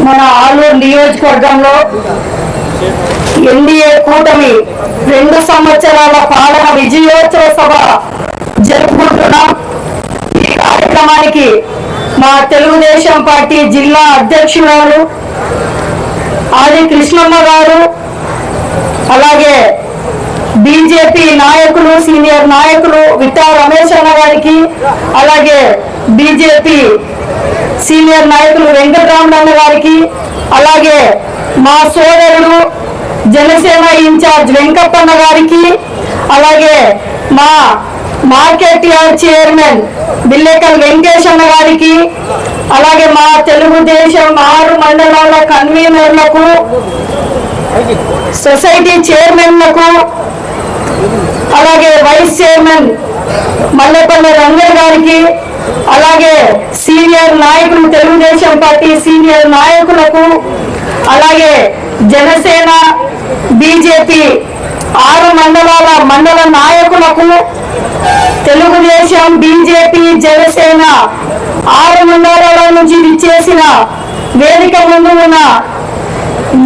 మన ఆలూరు నియోజకవర్గంలో ఎన్డీఏ కూటమి 2 సంవత్సరాల పాలన విజయోత్సవ సభ జరుపుకుంటున్నాం. ఈ కార్యక్రమానికి మా తెలుగుదేశం పార్టీ జిల్లా అధ్యక్షురాలు ఆది కృష్ణమ్మ గారు, అలాగే బీజేపీ నాయకులు, సీనియర్ నాయకులు విట్టా రమేష్ అన్న గారికి, అలాగే బీజేపీ సీనియర్ నాయకులు వెంకటరామన్న గారికి, అలాగే మా సోదరుడు జనసేన ఇన్ఛార్జ్ వెంకప్పన్న గారికి, అలాగే మా market yard chairman Billekal Venkatesh అన్న గారికి, అలాగే మా తెలుగుదేశం 6 మండలాల కన్వీనర్లకు, సొసైటీ చైర్మన్లకు, అలాగే వైస్ చైర్మన్ మల్లెపల్లి రంగయ్య గారికి, అలాగే సీనియర్ నాయకులు తెలుగుదేశం పార్టీ సీనియర్ నాయకులకు, అలాగే జనసేన బీజేపీ 6 మండలాల మండల నాయకులకు, తెలుగుదేశం బీజేపీ జనసేన 6 మండలాల నుంచి విచ్చేసిన వేదిక ముందు ఉన్న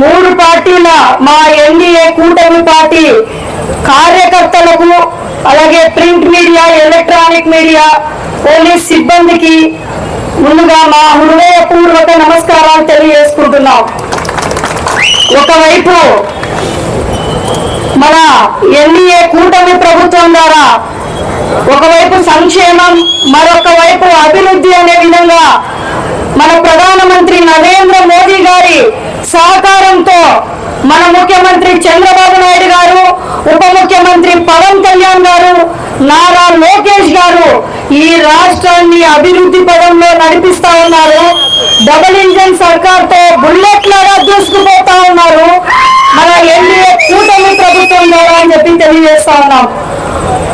3 పార్టీల మా ఎన్డీఏ కూటమి పార్టీ కార్యకర్తలకు, అలాగే print media, electronic media, police సిబ్బందికి ముందుగా మా హృదయపూర్వక నమస్కారాలు తెలియజేసుకుంటున్నాం. ఒకవైపు మన ఎన్డీఏ కూటమి ప్రభుత్వం ద్వారా ఒకవైపు సంక్షేమం, మరొక వైపు అభివృద్ధి అనే విధంగా మన ప్రధానమంత్రి నరేంద్ర మోదీ గారి సహకారంతో మన ముఖ్యమంత్రి చంద్రబాబు నాయుడు గారు, ఉప ముఖ్యమంత్రి పవన్ కళ్యాణ్ గారు, నారా లోకేష్ గారు ఈ రాష్ట్రాన్ని అభివృద్ధి పదంలో నడిపిస్తా ఉన్నారు. డబుల్ ఇంజన్ సర్కార్ తో బుల్లెట్ లాగా దూసుకుపోతా ఉన్నారు మన ఎన్డీఏ కూటమి ప్రభుత్వం ద్వారా అని చెప్పి తెలియజేస్తా ఉన్నాం.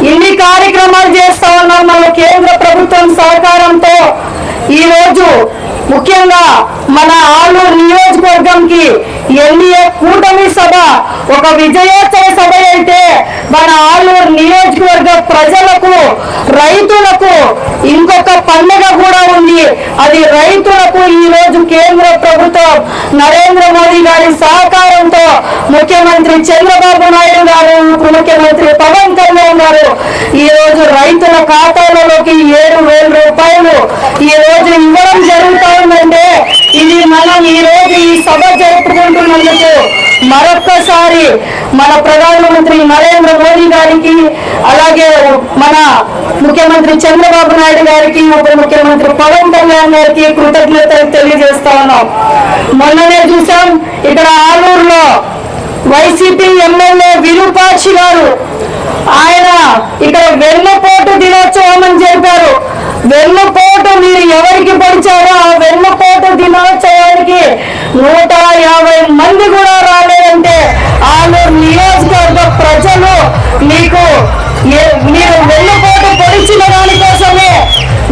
ఇన్ని కార్యక్రమాలు చేస్తా ఉన్నాం మన కేంద్ర ప్రభుత్వం సహకారంతో. ఈ రోజు ముఖ్యంగా మన ఆలూరు నియోజకవర్గంకి ఎన్డీఏ కూటమి సభ ఒక విజయోత్సవ సభ అయితే, మన ఆలూరు నియోజకవర్గ ప్రజలకు, రైతులకు ఇంకొక పండుగ కూడా ఉంది. అది రైతులకు ఈ రోజు కేంద్ర ప్రభుత్వం నరేంద్ర మోదీ గారి సహకారంతో ముఖ్యమంత్రి చంద్రబాబు నాయుడు గారు, ఉప ముఖ్యమంత్రి పవన్ కళ్యాణ్ గారు ఈ రోజు రైతుల ఖాతాలలోకి 7,000 రూపాయలు ఈ రోజు ఇవ్వడం జరుగుతా ఉందంటే, ఇది మనం ఈ రోజు ఈ సభ జరుపుకుంటున్నందుకు మరొక్కసారి మన ప్రధానమంత్రి నరేంద్ర మోదీ గారికి, అలాగే మన ముఖ్యమంత్రి చంద్రబాబు నాయుడు గారికి, ఉప ముఖ్యమంత్రి పవన్ కళ్యాణ్ గారికి కృతజ్ఞతలు తెలియజేస్తా ఉన్నాం. మొన్ననే చూసాం ఇక్కడ ఆలూరులో వైసీపీ ఎమ్మెల్యే విరూపాక్షి గారు, ఆయన ఇక్కడ వెన్నుపోటు దినోత్సవం అని చెప్పారు. వెన్నుపోటు మీరు ఎవరికి పొడిచారో ఆ వెన్నుపోటు దినోత్సవానికి 150 మంది కూడా రాలేదంటే ఆలూరు నియోజకవర్గ ప్రజలు మీరు వెన్నుపోటు పొడిచిన దానికోసమే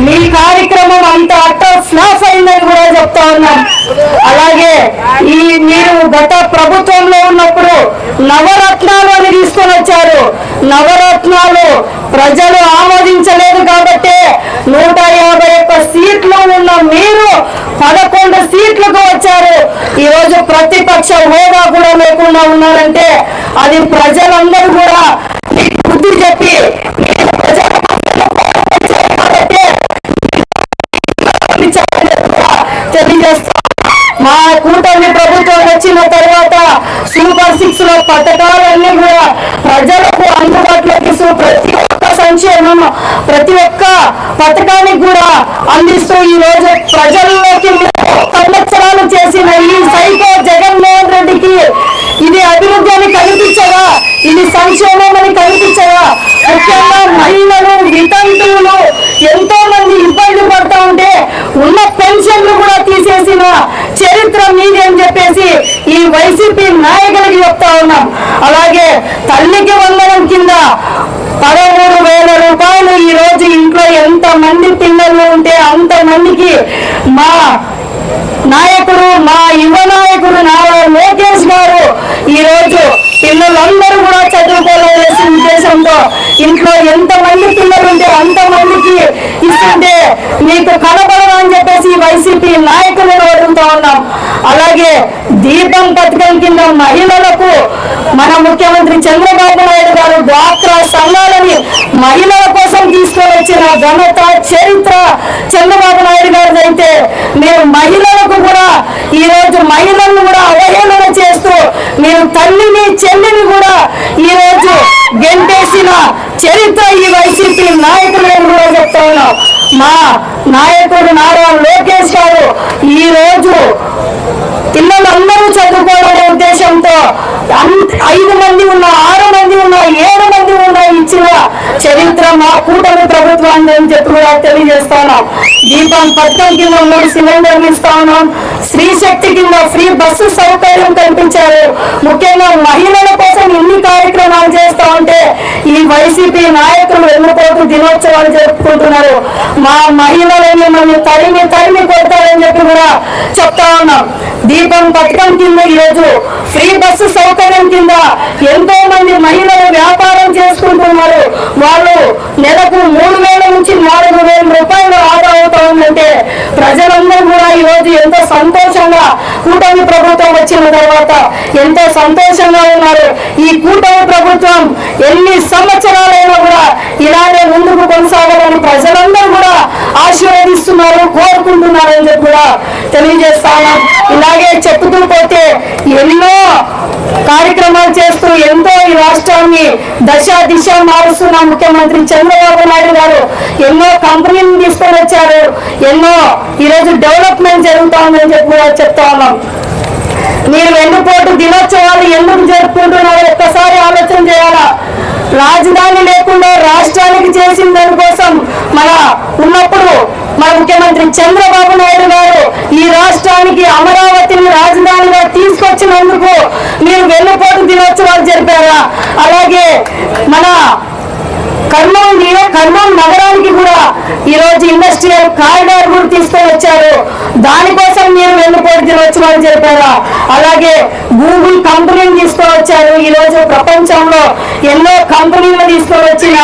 మీ కార్యక్రమం అంత ఫ్లాప్ అయిందని కూడా చెప్తా ఉన్నాం. అలాగే మీరు గత ప్రభుత్వంలో ఉన్నప్పుడు నవరత్నాలు అని తీసుకొని వచ్చారు. నవరత్నాలు ప్రజలు ఆమోదించలేదు కాబట్టి 151 సీట్లు ఉన్న మీరు 11 సీట్లకు వచ్చారు. ఈ రోజు ప్రతిపక్ష హోదా కూడా లేకుండా ఉన్నారంటే అది ప్రజలందరూ కూడా బుద్ధి చెప్పి తెలియజేస్తారు. మా కూటమి ప్రభుత్వం వచ్చిన తర్వాత సూపర్ 6 లో పథకాలన్నీ కూడా ప్రజలకు అందుబాటులోకి ప్రతి ఒక్క సంక్షేమం, ప్రతి ఒక్క పథకానికి కూడా అందిస్తూ ఈ రోజు ప్రజల్లోకి సంవత్సరాలు చేసిన ఈ సైకో జగన్మోహన్ రెడ్డికి ఇది అభివృద్ధి అని కనిపించగా, ఇది సంక్షేమం అని కనిపించగా, ముఖ్యంగా మహిళలు, వితంతువులు ఎంతో మంది ఇబ్బంది పడతా ఉంటే ఉన్న పెన్షన్లు కూడా తీసేసిన చరిత్ర మీది అని చెప్పేసి ఈ వైసీపీ నాయకులకి చెప్తా ఉన్నాం. అలాగే తల్లికి వందనం కింద 13,000 రూపాయలు ఈ రోజు ఇంట్లో ఎంత మంది పిల్లలు ఉంటే అంత మందికి మా నాయకుడు, మా యువ నాయకుడు నారా లోకేష్ గారు ఈ రోజు పిల్లలందరూ కూడా చదువుకోవాలనే ఉద్దేశంతో ఇంట్లో ఎంత మంది పిల్లలు అంతమందికి ఇస్తుంటే మీకు కనబడదని చెప్పేసి వైసీపీ నాయకులు అలాగే దీపం పథకం కింద మహిళలకు మన ముఖ్యమంత్రి చంద్రబాబు నాయుడు గారు డ్వాక్రా సంఘాలని మహిళల కోసం తీసుకొని వచ్చిన ఘనత చరిత్ర చంద్రబాబు నాయుడు గారిది. అయితే మీరు మహిళలకు కూడా ఈరోజు మహిళలను కూడా అవహేళన చేస్తూ మీరు తల్లిని చెల్లిని కూడా ఈరోజు గెంటేసిన చరిత్ర ఈ వైసీపీ నాయకులు కూడా చెప్తా ఉన్నాం. మా నాయకుడు నారా లోకేష్ గారు ఈరోజు పిల్లలందరూ చదువుకోవాలనే ఉద్దేశంతో 5 మంది ఉన్న 6 మంది ఉన్న 7 మంది ఉన్న ఇచ్చిన చరిత్ర మా కూటమి ప్రభుత్వాన్ని అని చెప్పి కూడా తెలియజేస్తా ఉన్నాం. దీపం పథకం కింద 3 సిలిండర్లు ఇస్తా ఉన్నాం. స్త్రీ శక్తి కింద ఫ్రీ బస్సు సౌకర్యం కల్పించారు. ముఖ్యంగా మహిళల కోసం ఇన్ని కార్యక్రమాలు చేస్తా ఉంటే ఈ వైసీపీ నాయకులు వెన్నుపోటు దినోత్సవాలు జరుపుకుంటున్నారు. మా మహిళలని మిమ్మల్ని తరిమి కొడతారని చెప్పి కూడా చెప్తా ఉన్నాం. దీపం పథకం కింద ఈరోజు ఫ్రీ బస్సు సౌకర్యం కింద ఎంతో మంది మహిళలు వ్యాపారం చేసుకుంటున్నారు. వాళ్ళు నెలకు 3,000 నుంచి 4,000 రూపాయలు ఆదా అవుతా ఉందంటే ప్రజలందరూ కూడా ఈరోజు ఎంతో సంతోషంగా కూటమి ప్రభుత్వం వచ్చిన తర్వాత ఎంతో సంతోషంగా ఉన్నారు. ఈ కూటమి ప్రభుత్వం ఎన్ని సంవత్సరాలైనా కూడా ఇలానే ముందుకు కొనసాగాలని ప్రజలందరూ కూడా ఆశీర్వదిస్తున్నారు, కోరుకుంటున్నారు అని చెప్పి కూడా తెలియజేస్తాను. ఇలాగే చెప్పుతూ పోతే ఎన్నో కార్యక్రమాలు చేస్తూ ఎంతో ఈ రాష్ట్రాన్ని దిశ మారుస్తున్న ముఖ్యమంత్రి చంద్రబాబు నాయుడు గారు ఎన్నో కంపెనీలను తీసుకొని వచ్చారు. ఎన్నో ఈరోజు డెవలప్మెంట్ జరుగుతా ఉందని చెప్పి కూడా చెప్తా ఉన్నాం. మీరు వెన్నుపోటు దినోత్సవాలు ఎందుకు జరుపుకుంటున్నారో ఒక్కసారి ఆలోచన చేయాలా. రాజధాని లేకుండా రాష్ట్రానికి చేసిన దానికోసం మన ఉన్నప్పుడు మన ముఖ్యమంత్రి చంద్రబాబు నాయుడు గారు ఈ రాష్ట్రానికి అమరావతిని రాజధానిగా తీసుకొచ్చినందుకు మీరు వెన్నుపోటు దినోత్సవాలు జరిపారా? అలాగే మన కర్నూలు నగరానికి కూడా ఈరోజు ఇండస్ట్రియల్ కారిడార్ కూడా తీసుకొని వచ్చారు. దానికోసం మీరు వెన్నుపోటు దినోత్సవాలు జరిపారా? అలాగే గూగుల్ కంపెనీని తీసుకొని వచ్చారు. ఈరోజు ప్రపంచంలో ఎన్నో కంపెనీలను తీసుకొని వచ్చిన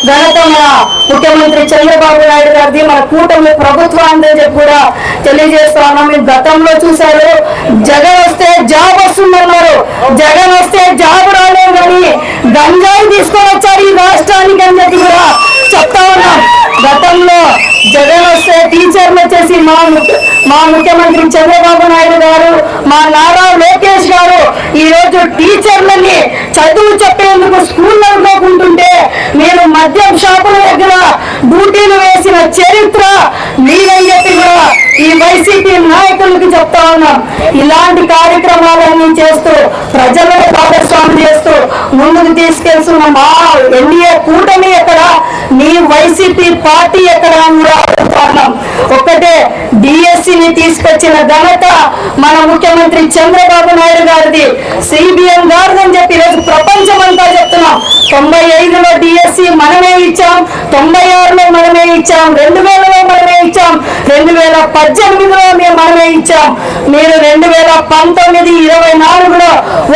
ఘనత మన ముఖ్యమంత్రి చంద్రబాబు నాయుడు గారిది, మన కూటమి ప్రభుత్వాన్ని చెప్పి కూడా తెలియజేస్తా ఉన్నాం. మీరు గతంలో చూశారు, జగన్ వస్తే జాబ్ వస్తుందన్నారు. జగన్ వస్తే జాబ్ రాలేదు కానీ గంజాయి తీసుకొని వచ్చారు ఈ రాష్ట్రానికి అని చెప్పి కూడా చెప్తా ఉన్నాం. గతంలో జగన్ వస్తే టీచర్లు వచ్చేసి మా ముఖ్యమంత్రి చంద్రబాబు నాయుడు గారు, మా నారా లోకేష్ గారు ఈరోజు టీచర్లని చదువు చెప్పేందుకు స్కూల్లో అనుకోకుంటుంటే మీరు మద్యం షాపుల దగ్గర డ్యూటీలు వేసిన చరిత్ర మీరని చెప్పి కూడా ఈ వైసీపీ నాయకులకి చెప్తా ఉన్నాం. ఇలాంటి కార్యక్రమాలన్నీ చేస్తూ ప్రజలను భాగస్వామ్యం చేస్తూ ముందుకు తీసుకెళ్తున్న మా ఎన్డీఏ కూటమి ఎక్కడ, మీ వైసీపీ పార్టీ ఎక్కడ అని కూడా అడుగుతున్నాం. ఒక్కటే డిఎస్సిని తీసుకొచ్చిన ఘనత మన ముఖ్యమంత్రి చంద్రబాబు నాయుడు గారిది, సిబిఎం గారిది అని చెప్పి ఈరోజు ప్రపంచం అంతా చెప్తున్నాం. 95లో డిఎస్సి మనమే ఇచ్చాం, 96లో మనమే ఇచ్చాం, 2000లో మనమే ఇచ్చాం, 2018లో మనమే ఇచ్చాం. మీరు 2019, 24లో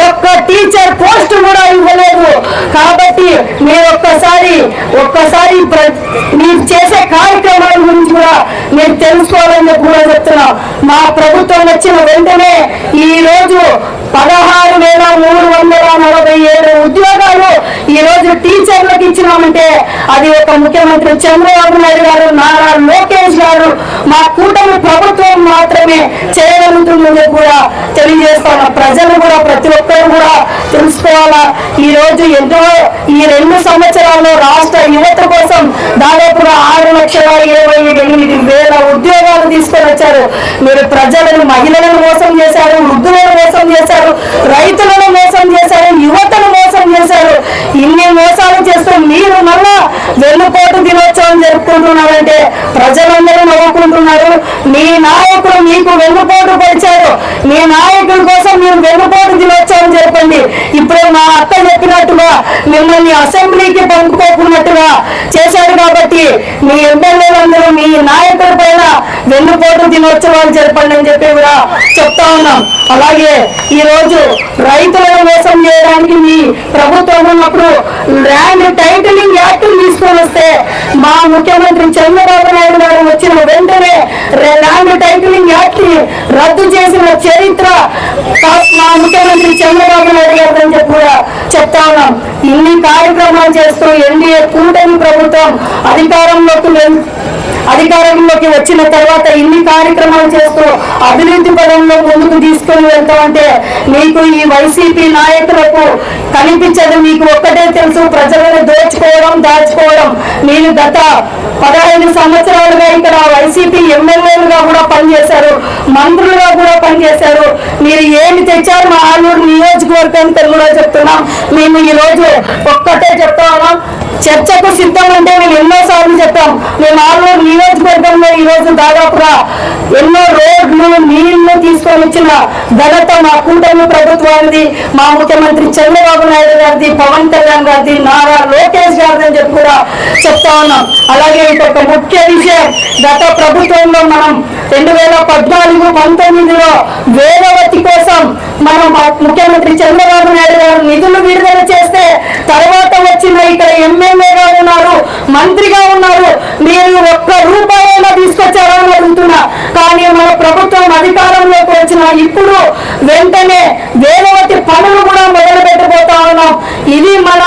ఒక్క టీచర్ పోస్ట్ కూడా ఇవ్వలేదు. కాబట్టి మీరు ఒక్కసారి మీరు చేసే కార్యక్రమాల గురించి కూడా మీరు తెలుసుకోవాలని కూడా చెప్తున్నాం. మా ప్రభుత్వం వచ్చిన వెంటనే ఈ రోజు 16,347 ఉద్యోగాలు ఈ రోజు టీచర్లకు ఇచ్చినామంటే అది ఒక ముఖ్యమంత్రి చంద్రబాబు నాయుడు గారు, నారా లోకేష్ గారు, మా కూటమి ప్రభుత్వం మాత్రమే చేయగలుగుతుందని కూడా తెలియజేస్తాను. ప్రజలు కూడా ప్రతి ఒక్కరు కూడా తెలుసుకోవాలా. ఈ రోజు ఎంతో ఈ 2 సంవత్సరాల్లో రాష్ట్ర యువత కోసం దాదాపుగా 6,28,000 ఉద్యోగాలు తీసుకొని వచ్చారు. మీరు ప్రజలను, మహిళలను మోసం చేశారు, వృద్ధులను మోసం చేశారు, రైతులను మోసం చేశారు, యువతను మోసం చేశారు. ఇన్ని మోసాలు చేస్తూ మీరు మళ్ళా వెన్నుపోటు దినోత్సవం జరుపుకుంటున్నారంటే ప్రజలందరూ నవ్వుకుంటున్నారు. మీ నాయకుడు మీకు వెన్నుపోటు పరిచారు. మీ నాయకుడి కోసం మీరు వెన్నుపోటు దినోత్సవం జరపండి. ఇప్పుడే మా అక్క చెప్పినట్టుగా మిమ్మల్ని అసెంబ్లీకి పంపుకోకున్నట్టుగా చేశారు. కాబట్టి మీ ఎమ్మెల్యేలందరూ మీ నాయకుడి పైన వెన్నుపోటు దినోత్సవాలు జరపండి అని చెప్పి కూడా చెప్తా ఉన్నాం. అలాగే ఈ రోజు రైతులను మోసం చేయడానికి మీ ప్రభుత్వం ఉన్నప్పుడు ల్యాండ్ టైటిలింగ్ యాక్ట్ తీసుకొని వస్తే మా ముఖ్యమంత్రి చంద్రబాబు నాయుడు గారు వచ్చిన వెంటనే ల్యాండ్ టైటిలింగ్ యాక్ట్ వైసీపీ రద్దు చేసిన చరిత్ర మా ముఖ్యమంత్రి చంద్రబాబు నాయుడు గారు అని చెప్పి కూడా చెప్తా ఉన్నాం. ఇన్ని కార్యక్రమాలు చేస్తూ ఎన్డీఏ కూటమి ప్రభుత్వం అధికారంలోకి వచ్చిన తర్వాత ఇన్ని కార్యక్రమాలు చేస్తూ అభివృద్ధి పదంలో ముందుకు తీసుకొని వెళ్తామంటే మీకు ఈ వైసీపీ నాయకులకు కనిపించదు. మీకు ఒక్కటే తెలుసు, ప్రజలను దోచుకోవడం దాచుకోవడం. మీరు గత 15 సంవత్సరాలుగా ఇక్కడ వైసీపీ ఎమ్మెల్యేలుగా కూడా పనిచేశారు, మంత్రులుగా కూడా పనిచేశారు. మీరు ఏమి తెచ్చారు మా ఆలూరు నియోజకవర్గానికి కూడా చెప్తున్నాం. మేము ఈ రోజు ఒక్కటే చెప్తా ఉన్నాం, చర్చకు సిద్ధం అంటే మేము ఎన్నోసార్లు చెప్పాం. మేము ఆలూరు నియోజకవర్గంలో ఈ రోజు దాదాపుగా ఎన్నో రోడ్లు నీళ్లు తీసుకొని వచ్చిన ఘనత మా కూటమి ప్రభుత్వానికి, మా ముఖ్యమంత్రి చంద్రబాబు నాయుడు గారిది, పవన్ కళ్యాణ్ గారిది, నారా లోకేష్ గారిది అని చెప్పి కూడా చెప్తా ఉన్నాం. అలాగే ఇంకొక ముఖ్య విషయం, గత ప్రభుత్వంలో మనం 2014-19లో వేదవతి కోసం మనం ముఖ్యమంత్రి చంద్రబాబు నాయుడు గారు నిధులు విడుదల చేస్తే తర్వాత వచ్చిన ఇక్కడ ఎమ్మెల్యేగా ఉన్నారు, మంత్రిగా ఉన్నారు, మీరు ఒక్క రూపాయైనా తీసుకొచ్చారని అడుగుతున్నా. కానీ మన ప్రభుత్వం అధికారంలోకి వచ్చిన ఇప్పుడు వెంటనే వేదవతి పనులు కూడా మొదలు పెట్టబోతా ఉన్నాం. ఇది మన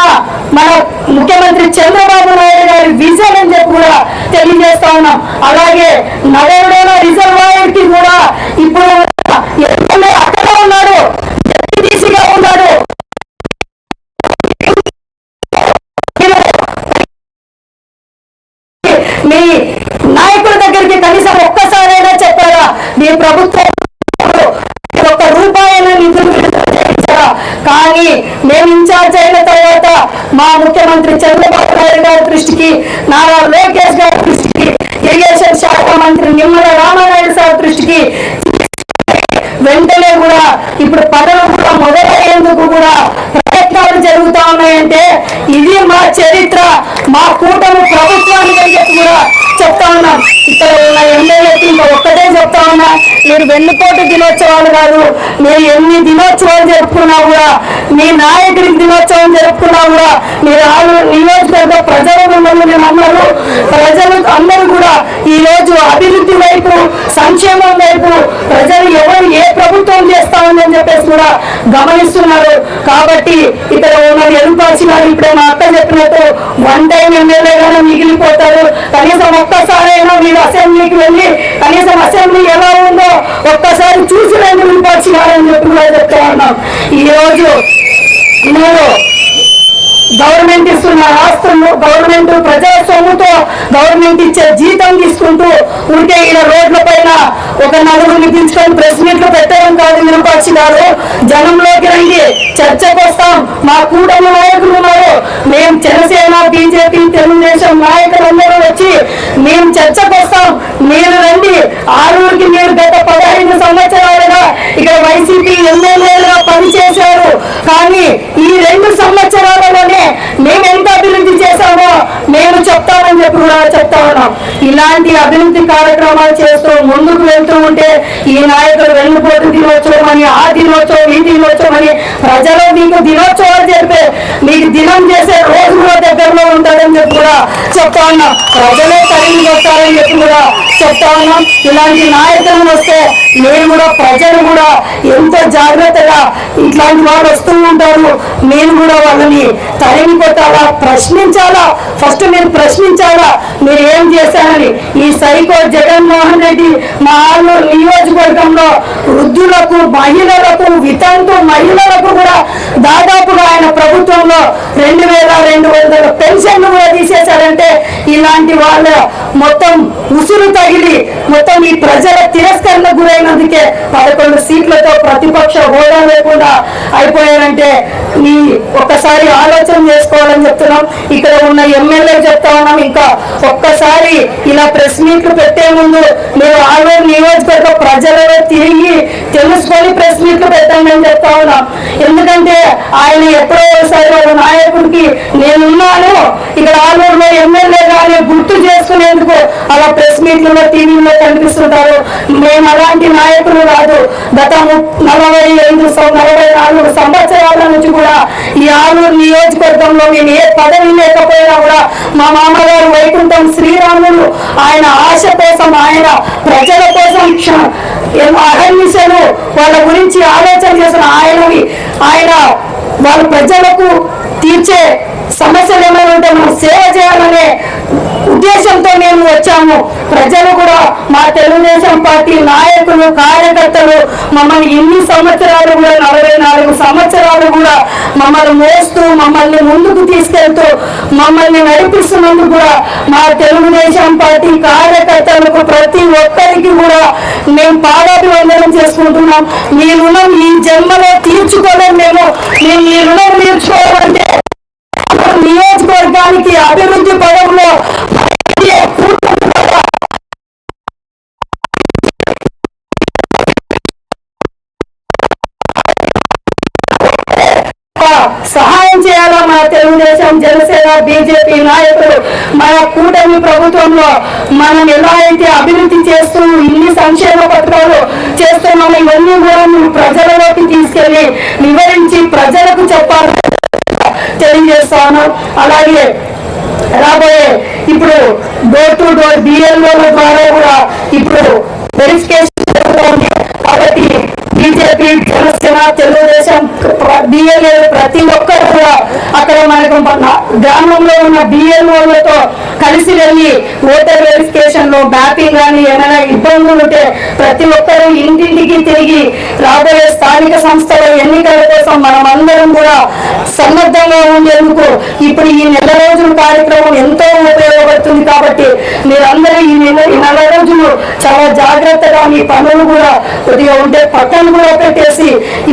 ముఖ్యమంత్రి చంద్రబాబు నాయుడు గారి విజన్ అని చెప్పి కూడా తెలియజేస్తా ఉన్నాం. అలాగే నగరుడైన రిజర్వాయర్ కి కూడా ఇప్పుడు అక్కడ ఉన్నాడు, జడ్పీటీసీగా ఉన్నాడు. మీ నాయకుల దగ్గరికి కనీసం ఒక్కసారైనా చెప్పారా మీ ప్రభుత్వం ఒక్క రూపాయైనా నిధులు చేయించారా? కానీ మేము ఇన్ఛార్జ్ అయిన తర్వాత మా ముఖ్యమంత్రి చంద్రబాబు నాయుడు గారి దృష్టికి, నారా లోకేష్ గారి దృష్టికి, ఇరిగేషన్ శాఖ మంత్రి నిమ్మల రామానాయుడు సార్ దృష్టికి వెంటనే కూడా ఇప్పుడు పనులు కూడా మొదలయ్యేందుకు కూడా ప్రయత్నాలు జరుగుతా ఉన్నాయంటే ఇది మా చరిత్ర, మా కూటమి ప్రభుత్వానికి అని చెప్పి కూడా చెప్తా ఉన్నాం. ఇక్కడ ఉన్న ఎమ్మెల్యేకి ఇంకా ఒక్కటే చెప్తా ఉన్నా, మీరు వెన్నుపోటు దినోత్సవాలు కాదు, మీరు ఎన్ని దినోత్సవాలు జరుపుకున్నా కూడా, మీ నాయకుడికి దినోత్సవం జరుపుకున్నా కూడా, మీరు నియోజకవర్గ ప్రజలు మిమ్మల్ని నమ్మరు. ప్రజలు అందరూ కూడా ఈ రోజు అభివృద్ధి వైపు, సంక్షేమం వైపు ప్రజలు ఎవరు ఏ ప్రభుత్వం చేస్తా ఉందని చెప్పేసి కూడా గమనిస్తున్నారు. కాబట్టి ఇక్కడ ఉన్న ఎదుర్పాల్సి గారు ఇప్పుడే మా అక్క చెప్పినట్టు 1 టైం ఎమ్మెల్యేగానే మిగిలిపోతారు. కనీసం ఒక్కసారైనా మీరు అసెంబ్లీకి వెళ్ళి కనీసం అసెంబ్లీ ఎలా ఉందో ఒక్కసారి చూసి రండి వినపాల్సి గారని చెప్పి కూడా చెప్తా ఉన్నాం. ఈ రోజు నేను గవర్నమెంట్ ఇస్తున్న ఆస్తులు, గవర్నమెంట్ ప్రజా సొమ్ముతో గవర్నమెంట్ ఇచ్చే జీతం తీసుకుంటూ ఉంటే ఇలా రోడ్ల పైన ఒక నలుగురిని పిలుచుకొని ప్రెస్ మీట్లు పెట్టడం కాదు. వినపాల్సి గారు జనంలోకి రండి, చర్చకు వస్తాం. మా కూటమి నాయకులు ఉన్నారు, మేము జనసేన, బీజేపీ, తెలుగుదేశం నాయకులందరూ వచ్చి మేము చర్చకు వస్తాం. మీరు రండి. ఆరూరికి మీరు గత 15 సంవత్సరాలుగా ఇక్కడ వైసీపీ ఎమ్మెల్యేలుగా పనిచేశారు. కానీ ఈ 2 సంవత్సరాలలోనే మేము ఎంత అభివృద్ధి చేశామో మేము చెప్తామని చెప్పి కూడా చెప్తా ఉన్నాం. ఇలాంటి అభివృద్ధి కార్యక్రమాలు చేస్తూ ముందుకు వెళ్తూ ఉంటే ఈ నాయకులు వెన్నుపోటు దినోత్సవం అని, ఆ దినోత్సవం, ఈ దినోత్సవం అని ప్రజలు మీకు దినోత్సవాలు చెప్పే మీకు దినం చేసే రోజు కూడా దగ్గరలో ఉంటారని చెప్పి కూడా చెప్తా ఉన్నాం. ప్రజలే తరిగి వస్తారని చెప్పి కూడా చెప్తా ఉన్నాం. ఇలాంటి నాయకులను వస్తే మీరు కూడా, ప్రజలు కూడా ఎంతో జాగ్రత్తగా ఇట్లాంటి వాళ్ళు వస్తూ ఉంటారు. మీరు కూడా వాళ్ళని తరిమి కొట్టాలా, ప్రశ్నించాలా. ఫస్ట్ మీరు ప్రశ్నించాలా మీరు ఏం చేశారని. ఈ సైకో జగన్మోహన్ రెడ్డి మా ఆలూరు నియోజకవర్గంలో వృద్ధులకు, మహిళలకు, వితంతు మహిళలకు కూడా దాదాపుగా ఆయన ప్రభుత్వంలో 2200 పెన్షన్లు కూడా తీసేశారంటే ఇలాంటి వాళ్ళ మొత్తం ఉసురు తగిలి మొత్తం ఈ ప్రజల తిరస్కరణకు గురైనందుకే 11 సీట్లతో ప్రతిపక్ష హోదా లేకుండా అయిపోయారంటే ఈ ఒక్కసారి ఆలోచన చేసుకోవాలని చెప్తున్నాం. ఇక్కడ ఉన్న ఎమ్మెల్యే చెప్తా ఉన్నాం, ఇంకా ఒక్కసారి ఇలా ప్రెస్ మీట్లు పెట్టే ముందు మీరు ఆలూరు నియోజకవర్గ ప్రజలలో తిరిగి తెలుసుకొని ప్రెస్ మీట్లు పెట్టండి అని చెప్తా ఉన్నాం. ఎందుకంటే ఆయన ఎప్పుడో ఒకసారి వాళ్ళ నాయకుడికి నేనున్నాను ఇక్కడ ఆలూరులో ఎమ్మెల్యే గాని గుర్తు చేసుకునేందుకు అలా ప్రెస్ మీట్లలో, టీవీలో కనిపిస్తుంటారు. మేము అలాంటి నాయకులు కాదు. గత 44 సంవత్సరాల నుంచి కూడా ఈ ఆలూరు నియోజకవర్గంలో మేము ఏ పదవి లేకపోయినా కూడా మా మామగారు వైకుంఠం శ్రీరాములు ఆయన ఆశ కోసం, ఆయన ప్రజల కోసం అహర్నిశలు వాళ్ళ గురించి ఆలోచన చేసిన ఆయన వాళ్ళ ప్రజలకు తీర్చే సమస్యలు ఏమైనా ఉంటే మనం సేవ చేయాలనే ఉద్దేశంతో మేము వచ్చాము. ప్రజలు కూడా మా తెలుగుదేశం పార్టీ నాయకులు కార్యకర్తలు మమ్మల్ని ఇన్ని సంవత్సరాలు కూడా 44 సంవత్సరాలు కూడా మమ్మల్ని మోస్తూ మమ్మల్ని ముందుకు తీసుకెళ్తూ మమ్మల్ని నడిపిస్తున్నందుకు కూడా మా తెలుగుదేశం పార్టీ కార్యకర్తలకు ప్రతి ఒక్కరికి కూడా మేము పాదాభివందనం చేసుకుంటున్నాం. మీ రుణం ఈ జన్మలో తీర్చుకోలేము. మేము ఈ రుణం తీర్చుకోవాలంటే నియోజకవర్గానికి అభివృద్ధి పదంలో సహాయం చేయాలా. మన తెలుగుదేశం జనసేన బీజేపీ నాయకులు మన కూటమి ప్రభుత్వంలో మనం ఎలా అయితే అభివృద్ధి చేస్తూ ఇన్ని సంక్షేమ పథకాలు చేస్తున్నామో ఇవన్నీ కూడా ప్రజలలోకి తీసుకెళ్లి వివరించి ప్రజలకు చెప్పాలని తెలియజేస్తాను. అలాగే రాబోయే ఇప్పుడు డోర్ టు డోర్ బిఎల్ఓ ద్వారా కూడా ఇప్పుడు వెరిఫికేషన్ జరుగుతుంది. కాబట్టి బీజేపీ జనసేన తెలుగుదేశం బిఎల్ఏ ప్రతి ఒక్కరు కూడా అక్కడ మనకు గ్రామంలో ఉన్న బిఎల్ఓలతో కలిసి వెళ్ళి ఓటర్ వెరిఫికేషన్ లో మ్యాపింగ్ కానీ ఏమైనా ఇబ్బందులు ఉంటే ప్రతి ఒక్కరూ ఇంటింటికి తిరిగి రాబోయే స్థానిక సంస్థల ఎన్నికల కోసం మనం అందరం కూడా సన్నద్ధంగా ఉండేందుకు ఇప్పుడు ఈ నెల రోజుల కార్యక్రమం ఎంతో ఉపయోగపడుతుంది. కాబట్టి మీరందరూ ఈ నెల రోజులు చాలా జాగ్రత్తగా మీ పనులు కూడా కొద్దిగా ఉంటే పక్కన కూడా పెట్టేసి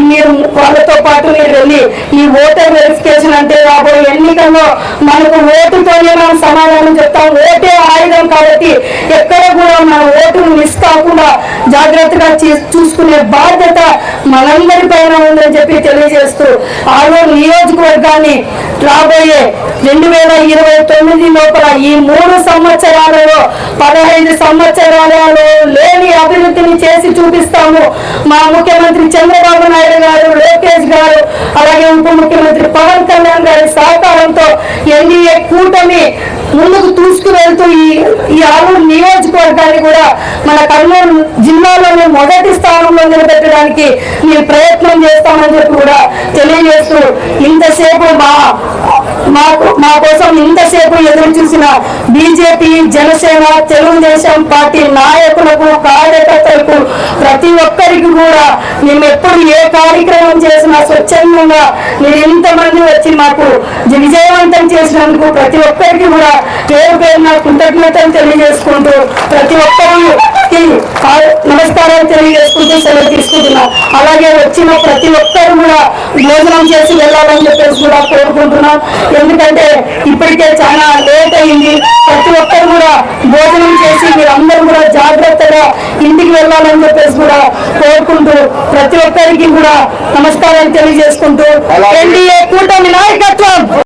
మీరు వాళ్ళతో పాటు మీరు వెళ్ళి ఈ ఓటర్ వెరిఫికేషన్ అంటే రాబోయే ఎన్నికల్లో మనకు ఓటుతోనే మనం సమాధానం చెప్తాం. ఓటే ఆయుధం కాబట్టి ఎక్కడ కూడా మన ఓటును మిస్ కాకుండా జాగ్రత్తగా చూసుకునే బాధ్యత మనందరి పైన ఉందని చెప్పి తెలియజేస్తూ ఆలూరు నియోజకవర్గాన్ని రాబోయే 2029 లోపల ఈ 3 సంవత్సరాలలో 15 సంవత్సరాలలో లేని అభివృద్ధిని చేసి చూపిస్తాము. మా ముఖ్యమంత్రి చంద్రబాబు నాయుడు గారు, లోకేష్ గారు, అలాగే ఉప ముఖ్యమంత్రి పవన్ కళ్యాణ్ గారి సహకారంతో ఎన్డీఏ కూటమి ముందుకు తీసుకువెళ్తూ ఈ ఆలూరు నియోజకవర్గాన్ని కూడా మన కర్నూలు జిల్లాలోనే మొదటి స్థానంలో నిలబెట్టడానికి మేము ప్రయత్నం చేస్తామని చెప్పి కూడా తెలియజేస్తూ ఇంతసేపు మా కోసం ఇంతసేపు ఎదురు చూసిన బీజేపీ జనసేన తెలుగుదేశం పార్టీ నాయకులకు కార్యకర్తలకు ప్రతి ఒక్కరికి కూడా మేము ఎప్పుడు ఏ కార్యక్రమం చేసినా స్వచ్ఛందంగా మీరు ఇంతమంది వచ్చి మాకు విజయవంతం చేసినందుకు ప్రతి ఒక్కరికి కూడా పేరు పేరున కృతజ్ఞతలు తెలియజేసుకుంటూ ప్రతి ఒక్కరికి నమస్కారాలు తెలియజేసుకుంటూ సెలవు తీసుకుంటున్నాం. అలాగే వచ్చిన ప్రతి ఒక్కరు కూడా భోజనం చేసి వెళ్ళాలని చెప్పేసి కూడా కోరుకుంటున్నాం. ఎందుకంటే ఇప్పటికే చాలా లేట్ అయింది. ప్రతి ఒక్కరు కూడా భోజనం చేసి మీరందరూ కూడా జాగ్రత్తగా ఇంటికి వెళ్ళాలని చెప్పేసి కూడా కోరుకుంటూ ప్రతి ఒక్కరికి కూడా నమస్కారాలు తెలియజేసుకుంటూ ఎన్డీఏ కూటమి నాయకత్వం